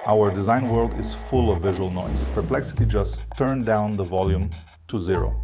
Our design world is full of visual noise. Perplexity just turned down the volume to 0.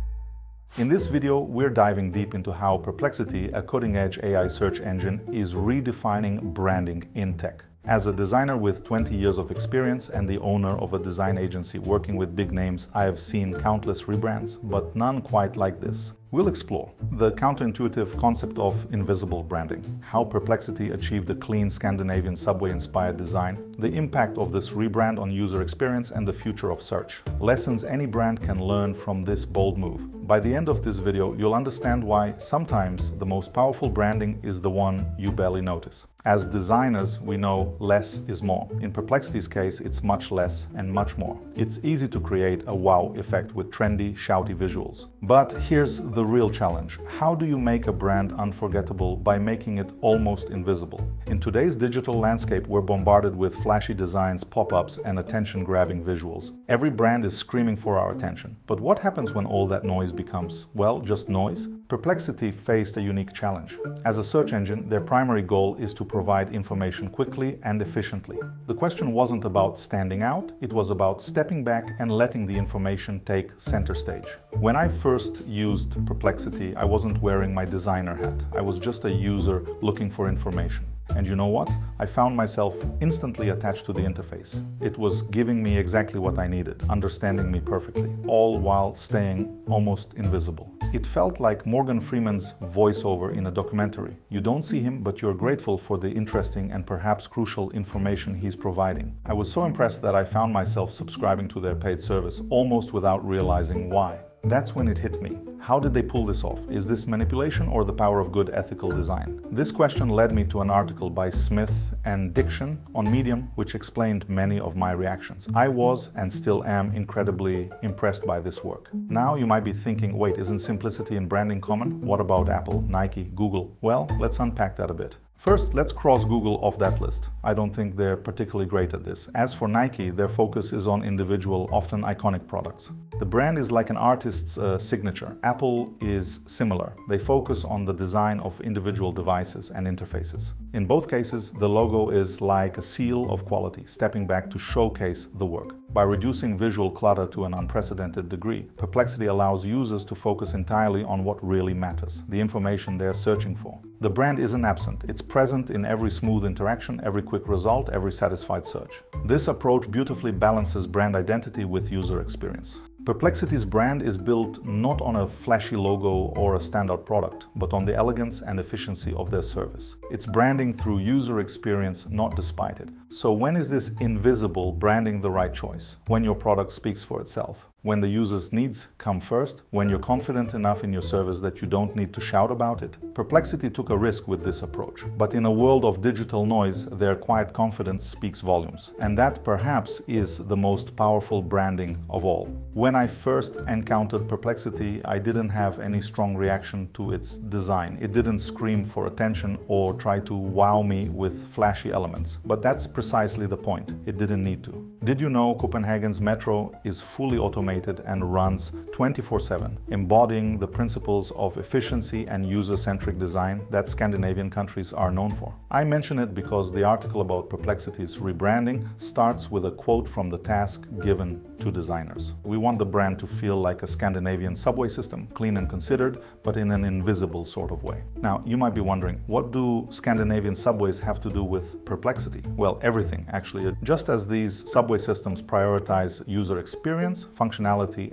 In this video, we're diving deep into how Perplexity, a cutting-edge AI search engine, is redefining branding in tech. As a designer with 20 years of experience and the owner of a design agency working with big names, I have seen countless rebrands, but none quite like this. We'll explore the counterintuitive concept of invisible branding, how Perplexity achieved a clean Scandinavian subway-inspired design, the impact of this rebrand on user experience, and the future of search. Lessons any brand can learn from this bold move. By the end of this video, you'll understand why sometimes the most powerful branding is the one you barely notice. As designers, we know less is more. In Perplexity's case, it's much less and much more. It's easy to create a wow effect with trendy, shouty visuals. But here's the real challenge. How do you make a brand unforgettable by making it almost invisible? In today's digital landscape, we're bombarded with flashy designs, pop-ups, and attention-grabbing visuals. Every brand is screaming for our attention. But what happens when all that noise becomes, well, just noise? Perplexity faced a unique challenge. As a search engine, their primary goal is to provide information quickly and efficiently. The question wasn't about standing out, it was about stepping back and letting the information take center stage. When I first used Perplexity, I wasn't wearing my designer hat. I was just a user looking for information. And you know what? I found myself instantly attached to the interface. It was giving me exactly what I needed, understanding me perfectly, all while staying almost invisible. It felt like Morgan Freeman's voiceover in a documentary. You don't see him, but you're grateful for the interesting and perhaps crucial information he's providing. I was so impressed that I found myself subscribing to their paid service almost without realizing why. That's when it hit me. How did they pull this off? Is this manipulation or the power of good ethical design? This question led me to an article by Smith and Diction on Medium, which explained many of my reactions. I was and still am incredibly impressed by this work. Now you might be thinking, wait, isn't simplicity in branding common? What about Apple, Nike, Google? Well, let's unpack that a bit. First, let's cross Google off that list. I don't think they're particularly great at this. As for Nike, their focus is on individual, often iconic products. The brand is like an artist's signature. Apple is similar. They focus on the design of individual devices and interfaces. In both cases, the logo is like a seal of quality, stepping back to showcase the work. By reducing visual clutter to an unprecedented degree, Perplexity allows users to focus entirely on what really matters, the information they're searching for. The brand isn't absent. It's present in every smooth interaction, every quick result, every satisfied search. This approach beautifully balances brand identity with user experience. Perplexity's brand is built not on a flashy logo or a standout product, but on the elegance and efficiency of their service. It's branding through user experience, not despite it. So when is this invisible branding the right choice? When your product speaks for itself. When the user's needs come first, when you're confident enough in your service that you don't need to shout about it. Perplexity took a risk with this approach, but in a world of digital noise, their quiet confidence speaks volumes. And that perhaps is the most powerful branding of all. When I first encountered Perplexity, I didn't have any strong reaction to its design. It didn't scream for attention or try to wow me with flashy elements. But that's precisely the point. It didn't need to. Did you know Copenhagen's metro is fully automated and runs 24/7, embodying the principles of efficiency and user-centric design that Scandinavian countries are known for? I mention it because the article about Perplexity's rebranding starts with a quote from the task given to designers. We want the brand to feel like a Scandinavian subway system, clean and considered, but in an invisible sort of way. Now, you might be wondering, what do Scandinavian subways have to do with Perplexity? Well, everything, actually. Just as these subway systems prioritize user experience, functionality,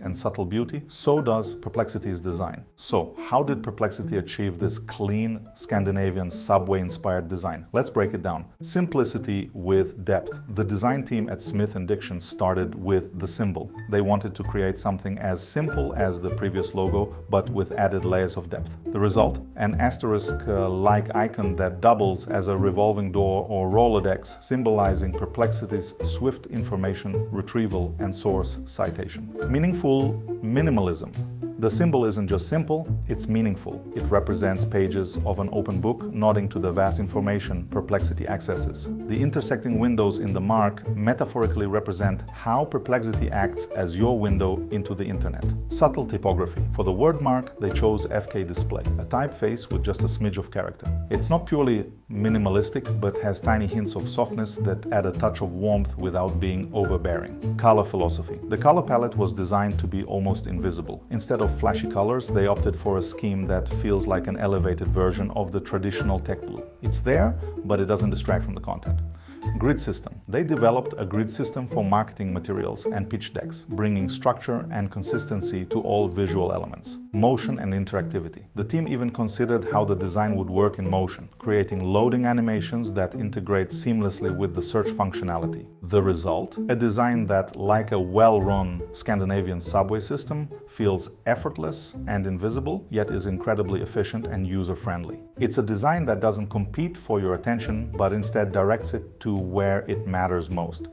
and subtle beauty, so does Perplexity's design. So, how did Perplexity achieve this clean Scandinavian subway-inspired design? Let's break it down. Simplicity with depth. The design team at Smith & Diction started with the symbol. They wanted to create something as simple as the previous logo, but with added layers of depth. The result? An asterisk-like icon that doubles as a revolving door or Rolodex, symbolizing Perplexity's swift information retrieval and source citation. Meaningful minimalism. The symbol isn't just simple, it's meaningful. It represents pages of an open book, nodding to the vast information Perplexity accesses. The intersecting windows in the mark metaphorically represent how Perplexity acts as your window into the internet. Subtle typography. For the word mark, they chose FK display, a typeface with just a smidge of character. It's not purely minimalistic, but has tiny hints of softness that add a touch of warmth without being overbearing. Color philosophy. The color palette was designed to be almost invisible. Instead of flashy colors, they opted for a scheme that feels like an elevated version of the traditional tech blue. It's there, but it doesn't distract from the content. Grid system. They developed a grid system for marketing materials and pitch decks, bringing structure and consistency to all visual elements. Motion and interactivity. The team even considered how the design would work in motion, creating loading animations that integrate seamlessly with the search functionality. The result? A design that, like a well-run Scandinavian subway system, feels effortless and invisible, yet is incredibly efficient and user-friendly. It's a design that doesn't compete for your attention, but instead directs it to where it matters most,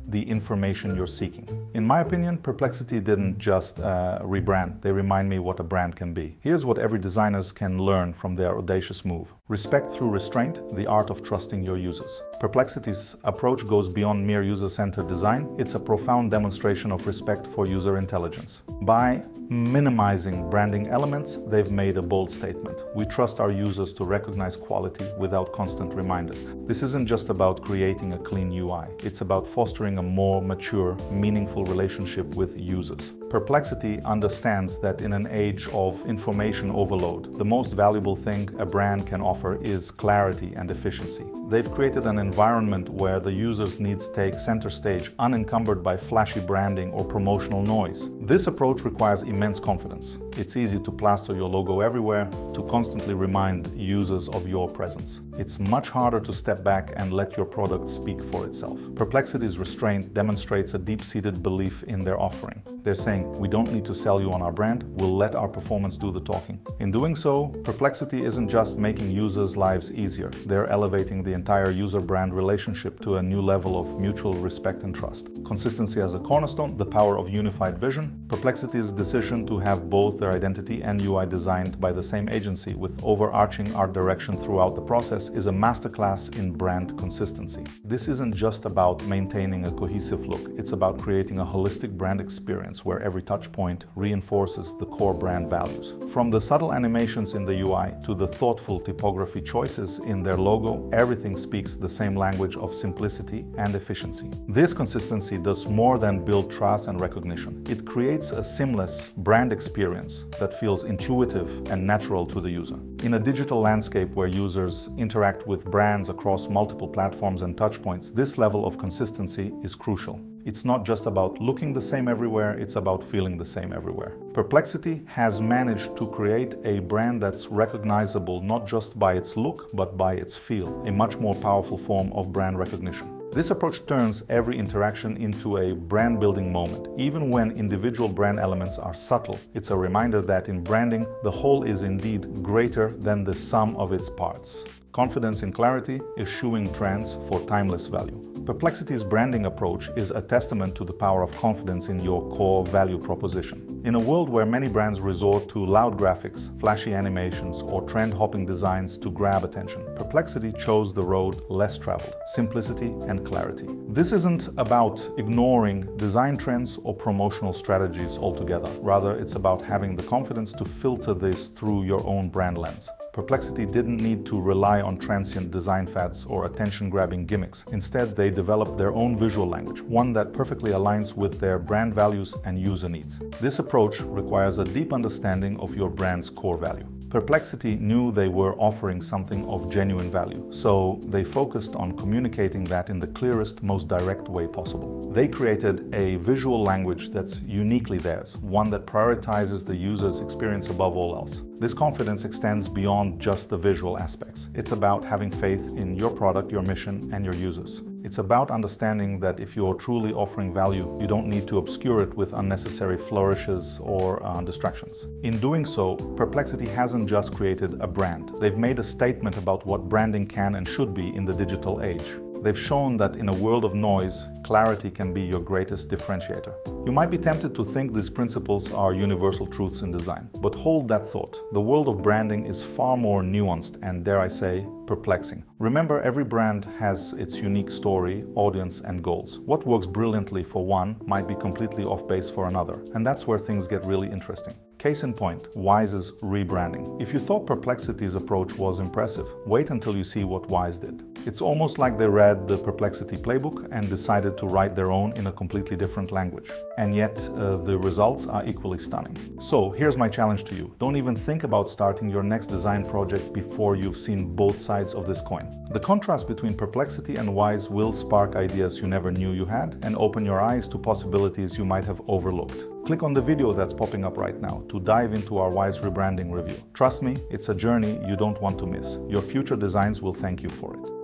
the information you're seeking. In my opinion, Perplexity didn't just rebrand. They remind me what a brand can be. Here's what every designer can learn from their audacious move. Respect through restraint, the art of trusting your users. Perplexity's approach goes beyond mere user-centered design. It's a profound demonstration of respect for user intelligence. By minimizing branding elements, they've made a bold statement. We trust our users to recognize quality without constant reminders. This isn't just about creating a clean UI. It's about fostering a more mature, meaningful relationship with users. Perplexity understands that in an age of information overload, the most valuable thing a brand can offer is clarity and efficiency. They've created an environment where the user's needs take center stage, unencumbered by flashy branding or promotional noise. This approach requires immense confidence. It's easy to plaster your logo everywhere, to constantly remind users of your presence. It's much harder to step back and let your product speak for itself. Perplexity's restraint demonstrates a deep-seated belief in their offering. They're saying, we don't need to sell you on our brand, we'll let our performance do the talking. In doing so, Perplexity isn't just making users' lives easier, they're elevating the entire user-brand relationship to a new level of mutual respect and trust. Consistency as a cornerstone, the power of unified vision. Perplexity's decision to have both their identity and UI designed by the same agency with overarching art direction throughout the process is a masterclass in brand consistency. This isn't just about maintaining a cohesive look, it's about creating a holistic brand experience where every touch point reinforces the core brand values. From the subtle animations in the UI to the thoughtful typography choices in their logo, everything speaks the same language of simplicity and efficiency. This consistency does more than build trust and recognition. It creates a seamless brand experience that feels intuitive and natural to the user. In a digital landscape where users interact with brands across multiple platforms and touchpoints, this level of consistency is crucial. It's not just about looking the same everywhere, it's about feeling the same everywhere. Perplexity has managed to create a brand that's recognizable not just by its look, but by its feel, a much more powerful form of brand recognition. This approach turns every interaction into a brand-building moment. Even when individual brand elements are subtle, it's a reminder that in branding, the whole is indeed greater than the sum of its parts. Confidence in clarity, eschewing trends for timeless value. Perplexity's branding approach is a testament to the power of confidence in your core value proposition. In a world where many brands resort to loud graphics, flashy animations, or trend-hopping designs to grab attention, Perplexity chose the road less traveled: simplicity and clarity. This isn't about ignoring design trends or promotional strategies altogether. Rather, it's about having the confidence to filter this through your own brand lens. Perplexity didn't need to rely on transient design fads or attention-grabbing gimmicks. Instead, they developed their own visual language, one that perfectly aligns with their brand values and user needs. This approach requires a deep understanding of your brand's core value. Perplexity knew they were offering something of genuine value, so they focused on communicating that in the clearest, most direct way possible. They created a visual language that's uniquely theirs, one that prioritizes the user's experience above all else. This confidence extends beyond just the visual aspects. It's about having faith in your product, your mission, and your users. It's about understanding that if you're truly offering value, you don't need to obscure it with unnecessary flourishes or distractions. In doing so, Perplexity hasn't just created a brand. They've made a statement about what branding can and should be in the digital age. They've shown that in a world of noise, clarity can be your greatest differentiator. You might be tempted to think these principles are universal truths in design, but hold that thought. The world of branding is far more nuanced and, dare I say, perplexing. Remember, every brand has its unique story, audience, and goals. What works brilliantly for one might be completely off base for another, and that's where things get really interesting. Case in point, Wise's rebranding. If you thought Perplexity's approach was impressive, wait until you see what Wise did. It's almost like they read the Perplexity playbook and decided to write their own in a completely different language. And yet, the results are equally stunning. So, here's my challenge to you. Don't even think about starting your next design project before you've seen both sides of this coin. The contrast between Perplexity and Wise will spark ideas you never knew you had and open your eyes to possibilities you might have overlooked. Click on the video that's popping up right now to dive into our Wise rebranding review. Trust me, it's a journey you don't want to miss. Your future designs will thank you for it.